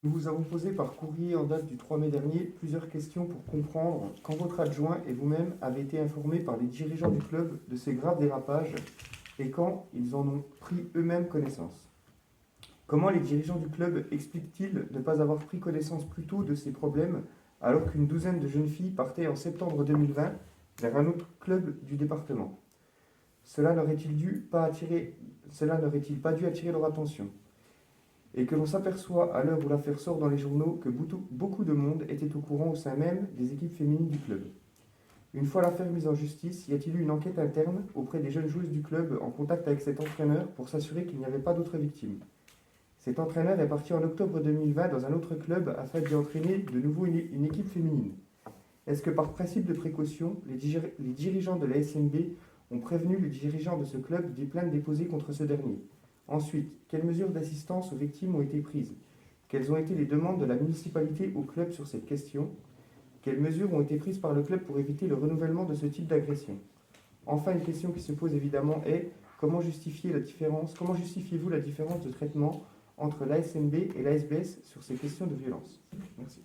Nous vous avons posé par courrier en date du 3 mai dernier plusieurs questions pour comprendre quand votre adjoint et vous-même avez été informés par les dirigeants du club de ces graves dérapages et quand ils en ont pris eux-mêmes connaissance. Comment les dirigeants du club expliquent-ils ne pas avoir pris connaissance plus tôt de ces problèmes alors qu'une douzaine de jeunes filles partaient en septembre 2020 vers un autre club du département? Cela n'aurait-il pas dû attirer leur attention? Et que l'on s'aperçoit à l'heure où l'affaire sort dans les journaux que beaucoup de monde était au courant au sein même des équipes féminines du club. Une fois l'affaire mise en justice, y a-t-il eu une enquête interne auprès des jeunes joueuses du club en contact avec cet entraîneur pour s'assurer qu'il n'y avait pas d'autres victimes? Cet entraîneur est parti en octobre 2020 dans un autre club afin d'y entraîner de nouveau une équipe féminine. Est-ce que par principe de précaution, les dirigeants de la SNB ont prévenu les dirigeants de ce club des plaintes déposées contre ce dernier? Ensuite, quelles mesures d'assistance aux victimes ont été prises? Quelles ont été les demandes de la municipalité au club sur cette question? Quelles mesures ont été prises par le club pour éviter le renouvellement de ce type d'agression? Enfin, une question qui se pose évidemment est comment justifiez-vous la différence de traitement entre l'ASNB et l'ASBS sur ces questions de violence? Merci.